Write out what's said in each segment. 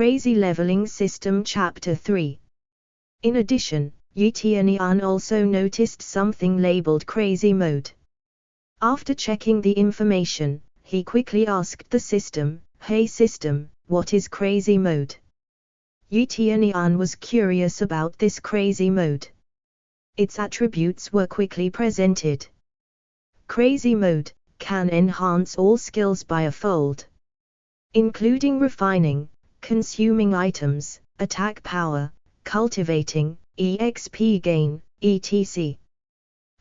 Crazy Leveling System Chapter 3. In addition, Yi Tianyuan also noticed something labeled Crazy Mode. After checking the information, he quickly asked the system, "Hey system, what is Crazy Mode?" Yi Tianyuan was curious about this Crazy Mode. Its attributes were quickly presented. Crazy Mode can enhance all skills by a fold, including refining, consuming items, attack power, cultivating, EXP gain, etc.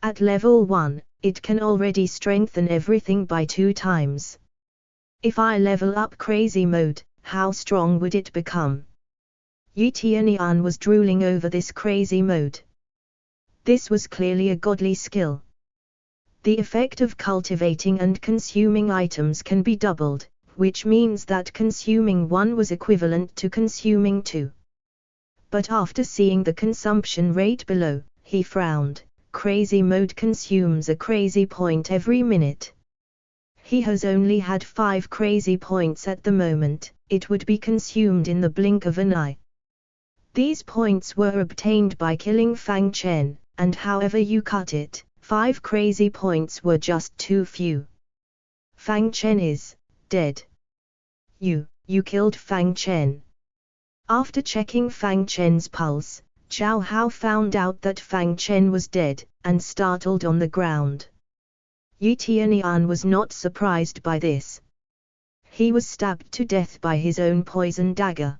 At level 1, it can already strengthen everything by 2 times. If I level up Crazy Mode, how strong would it become? Yi Tianyuan was drooling over this Crazy Mode. This was clearly a godly skill. The effect of cultivating and consuming items can be doubled, which means that consuming 1 was equivalent to consuming 2. But after seeing the consumption rate below, he frowned. Crazy Mode consumes a crazy point every minute. He has only had 5 crazy points at the moment, it would be consumed in the blink of an eye. These points were obtained by killing Fang Chen, and however you cut it, 5 crazy points were just too few. Fang Chen is dead. You killed Fang Chen. After checking Fang Chen's pulse, Zhao Hao found out that Fang Chen was dead, and startled on the ground. Yi Tianyuan was not surprised by this. He was stabbed to death by his own poison dagger.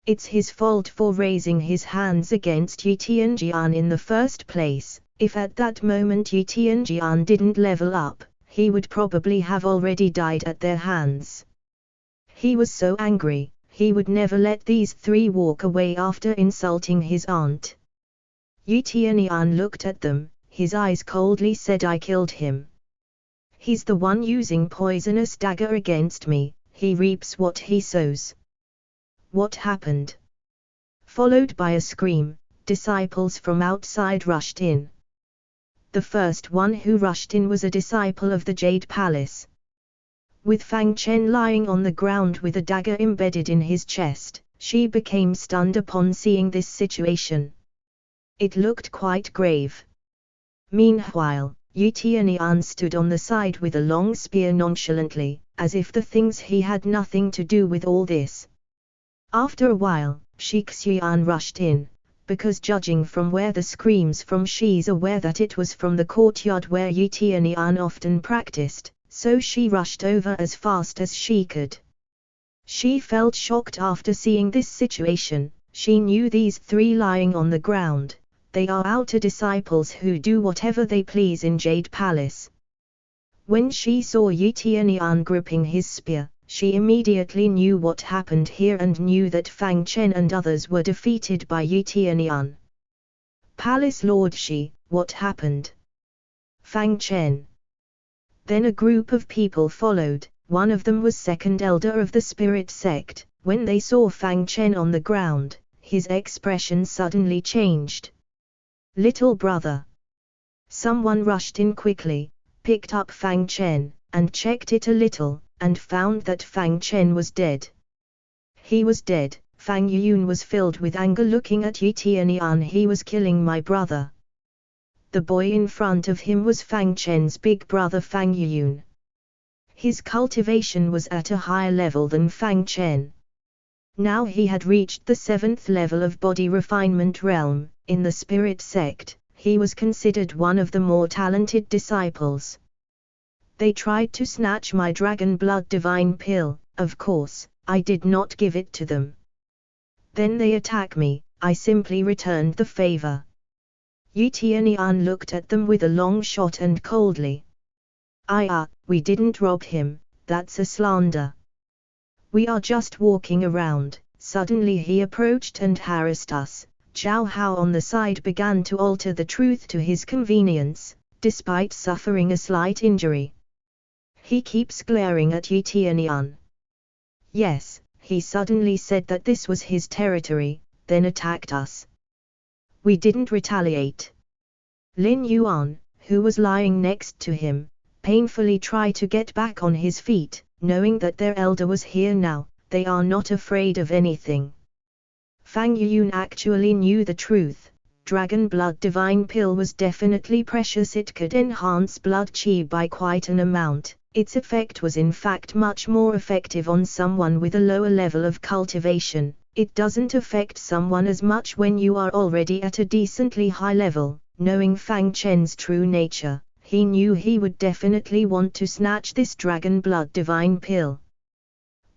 It's his fault for raising his hands against Yi Tianyuan in the first place. If at that moment Yi Tianyuan didn't level up, he would probably have already died at their hands. He was so angry, he would never let these 3 walk away after insulting his aunt. Yi Tianyuan looked at them, his eyes coldly said, "I killed him. He's the one using poisonous dagger against me, he reaps what he sows." What happened? Followed by a scream, disciples from outside rushed in. The first one who rushed in was a disciple of the Jade Palace. With Fang Chen lying on the ground with a dagger embedded in his chest, she became stunned upon seeing this situation. It looked quite grave. Meanwhile, Yi Tianyuan stood on the side with a long spear nonchalantly, as if the things he had nothing to do with all this. After a while, Shi Xian rushed in, because judging from where the screams from, she's aware that it was from the courtyard where Yi Tianyuan often practiced, so she rushed over as fast as she could. She felt shocked after seeing this situation. She knew these 3 lying on the ground, they are outer disciples who do whatever they please in Jade Palace. When she saw Yi Tianyuan gripping his spear, she immediately knew what happened here and knew that Fang Chen and others were defeated by Yi Tianyuan. "Palace Lord Shi, what happened?" "Fang Chen." Then a group of people followed, one of them was second elder of the spirit sect. When they saw Fang Chen on the ground, his expression suddenly changed. "Little brother." Someone rushed in quickly, picked up Fang Chen, and checked it a little, and found that Fang Chen was dead. He was dead. Fang Yuyun was filled with anger looking at Yi Tianyuan. "He was killing my brother." The boy in front of him was Fang Chen's big brother Fang Yuyun. His cultivation was at a higher level than Fang Chen. Now he had reached the 7th level of body refinement realm. In the spirit sect, he was considered one of the more talented disciples. "They tried to snatch my dragon blood divine pill, of course, I did not give it to them. Then they attack me, I simply returned the favor." Yi Tianyuan looked at them with a long shot and coldly. We didn't rob him, that's a slander. We are just walking around." Suddenly he approached and harassed us. Zhao Hao on the side began to alter the truth to his convenience, despite suffering a slight injury. "He keeps glaring at Yi Tianyuan." "Yes," he suddenly said that this was his territory, then attacked us. We didn't retaliate. Lin Yuan, who was lying next to him, painfully tried to get back on his feet, knowing that their elder was here now. they are not afraid of anything. Fang Yuyun actually knew the truth. Dragon Blood Divine Pill was definitely precious. It could enhance blood chi by quite an amount. Its effect was in fact much more effective on someone with a lower level of cultivation. It doesn't affect someone as much when you are already at a decently high level. Knowing Fang Chen's true nature, he knew he would definitely want to snatch this Dragon Blood Divine Pill.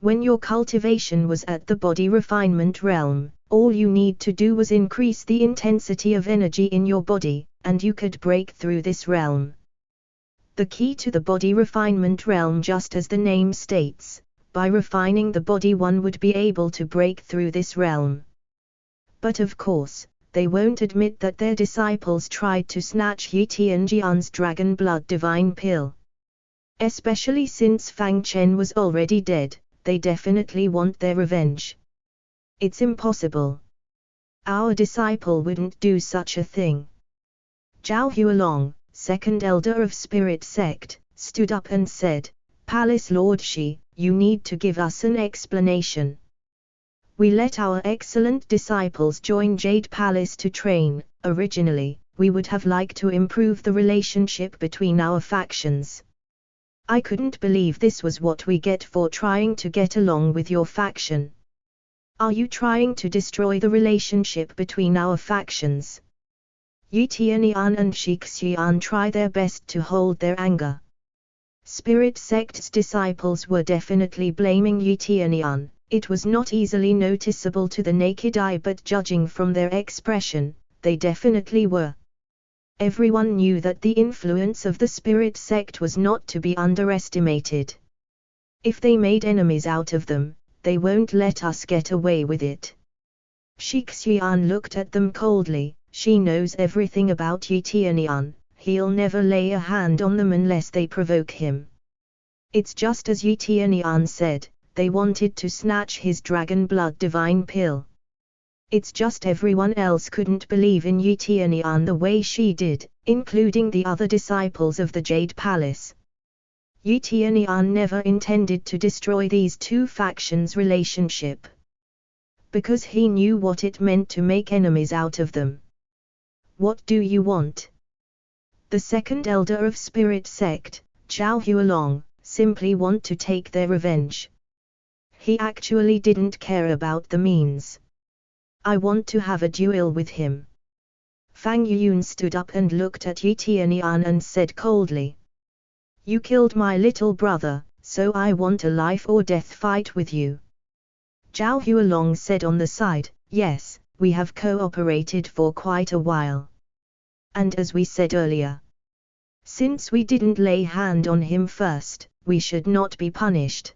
When your cultivation was at the body refinement realm, all you need to do was increase the intensity of energy in your body, and you could break through this realm. The key to the body refinement realm, just as the name states, by refining the body one would be able to break through this realm. But of course, they won't admit that their disciples tried to snatch Yi Tianjian's Dragon Blood Divine Pill. Especially since Fang Chen was already dead, they definitely want their revenge. It's impossible. Our disciple wouldn't do such a thing. Zhao Hualong, second elder of Spirit Sect, stood up and said, Palace Lord Shi, you need to give us an explanation. We let our excellent disciples join Jade Palace to train. Originally, we would have liked to improve the relationship between our factions. I couldn't believe this was what we get for trying to get along with your faction. Are you trying to destroy the relationship between our factions? Yi Tianian and Shi Xian try their best to hold their anger. Spirit Sect's disciples were definitely blaming Yi Tianian. It was not easily noticeable to the naked eye, but judging from their expression, they definitely were. Everyone knew that the influence of the Spirit Sect was not to be underestimated. If they made enemies out of them, they won't let us get away with it. Shi Xian looked at them coldly. She knows everything about Yi Tianian. He'll never lay a hand on them unless they provoke him. It's just as Yi Tianian said, they wanted to snatch his Dragon Blood Divine Pill. It's just everyone else couldn't believe in Yi Tianian the way she did, including the other disciples of the Jade Palace. Yi Tianian never intended to destroy these two factions' relationship. Because he knew what it meant to make enemies out of them. What do you want? The second elder of Spirit Sect, Zhao Hualong, simply want to take their revenge. He actually didn't care about the means. I want to have a duel with him. Fang Yuyun stood up and looked at Yi Tianian and said coldly. You killed my little brother, so I want a life or death fight with you. Zhao Hualong said on the side, yes, we have cooperated for quite a while. And as we said earlier, since we didn't lay hand on him first, we should not be punished.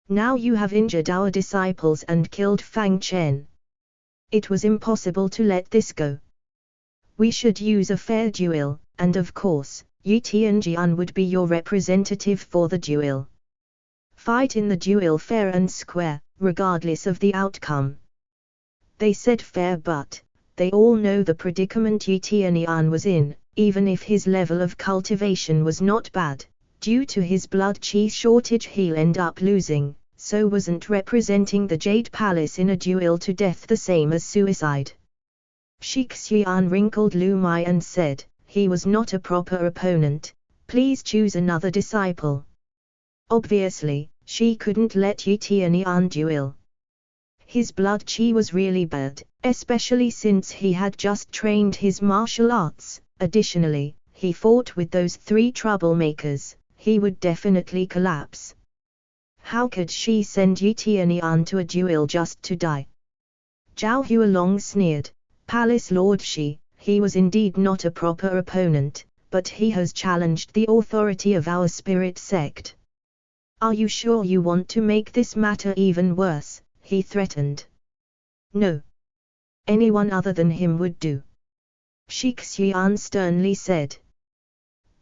Now you have injured our disciples and killed Fang Chen. It was impossible to let this go. We should use a fair duel, and of course, Yi Tianjian would be your representative for the duel. Fight in the duel fair and square, regardless of the outcome. They said fair, but they all know the predicament Yi Tianian was in. Even if his level of cultivation was not bad, due to his blood chi shortage he'll end up losing, so wasn't representing the Jade Palace in a duel to death the same as suicide? Shi Xian wrinkled Lu Mai and said, he was not a proper opponent, please choose another disciple. Obviously, she couldn't let Yi Tianian duel. His blood chi was really bad, especially since he had just trained his martial arts. Additionally, he fought with those three troublemakers, he would definitely collapse. How could she send Yi Tianian to a duel just to die? Zhao Hualong sneered, Palace Lord Shi, he was indeed not a proper opponent, but he has challenged the authority of our Spirit Sect. Are you sure you want to make this matter even worse? He threatened. No. Anyone other than him would do. Shi Xian sternly said.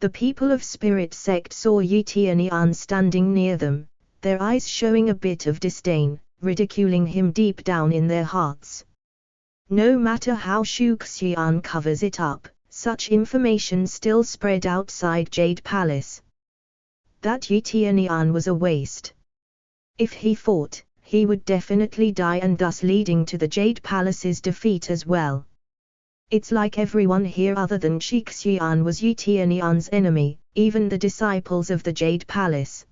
The people of Spirit Sect saw Yi Tianian standing near them, their eyes showing a bit of disdain, ridiculing him deep down in their hearts. No matter how Shi Xian covers it up, such information still spread outside Jade Palace. That Yi Tianian was a waste. If he fought, he would definitely die, and thus leading to the Jade Palace's defeat as well. It's like everyone here other than Shixuan was Yu Tianyuan's enemy, even the disciples of the Jade Palace.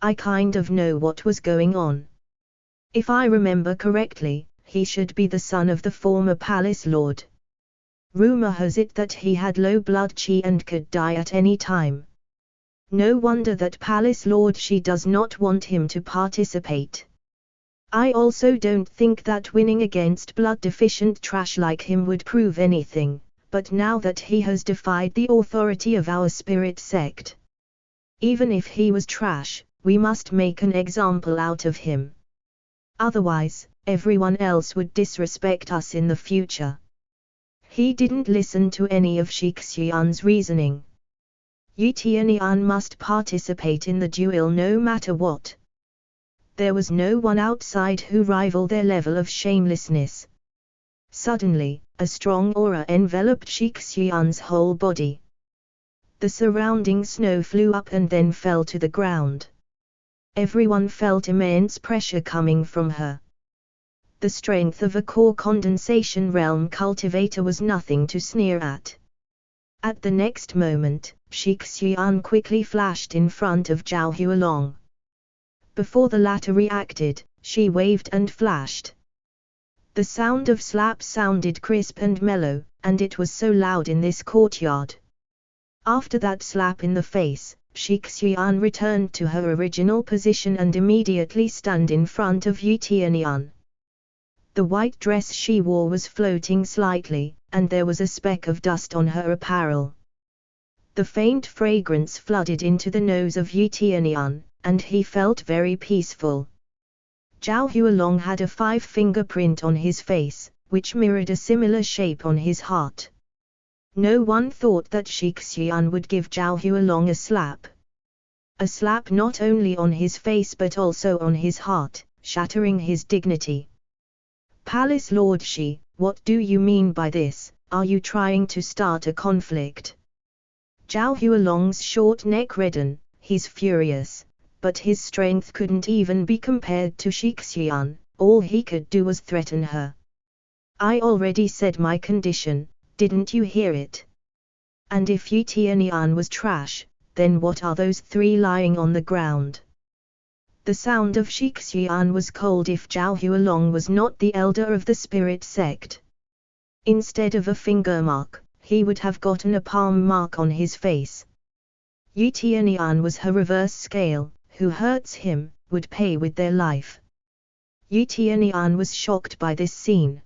I kind of know what was going on. If I remember correctly, he should be the son of the former palace lord. Rumor has it that he had low blood qi and could die at any time. No wonder that Palace Lord Shi does not want him to participate. I also don't think that winning against blood-deficient trash like him would prove anything, but now that he has defied the authority of our spirit sect. Even if he was trash, we must make an example out of him. Otherwise, everyone else would disrespect us in the future. He didn't listen to any of Shixuan's reasoning. Yu Tianyuan must participate in the duel no matter what. There was no one outside who rivaled their level of shamelessness. Suddenly, a strong aura enveloped Shixuan's whole body. The surrounding snow flew up and then fell to the ground. Everyone felt immense pressure coming from her. The strength of a core condensation realm cultivator was nothing to sneer at. At the next moment, Shixuan quickly flashed in front of Zhao Hualong. Before the latter reacted, she waved and flashed. The sound of slaps sounded crisp and mellow, and it was so loud in this courtyard. After that slap in the face, Shixuan returned to her original position and immediately stood in front of Yu Tianyuan. The white dress she wore was floating slightly, and there was a speck of dust on her apparel. The faint fragrance flooded into the nose of Yu Tianyuan, and he felt very peaceful. Zhao Hualong had a 5-finger print on his face, which mirrored a similar shape on his heart. No one thought that Shixuan would give Zhao Hualong a slap. A slap not only on his face but also on his heart, shattering his dignity. Palace Lord Shi, what do you mean by this? Are you trying to start a conflict? Zhao Hualong's short neck reddened. He's furious, but his strength couldn't even be compared to Shixuan. All he could do was threaten her. I already said my condition, didn't you hear it? And if Yu Tianyuan was trash, then what are those 3 lying on the ground? The sound of Shixuan was cold if Zhao Hualong was not the elder of the spirit sect. Instead of a finger mark, he would have gotten a palm mark on his face. Yu Tianyuan was her reverse scale. Who hurts him, would pay with their life. Yu Tianyuan was shocked by this scene.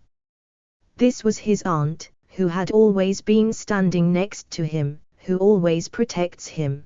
This was his aunt, who had always been standing next to him, who always protects him.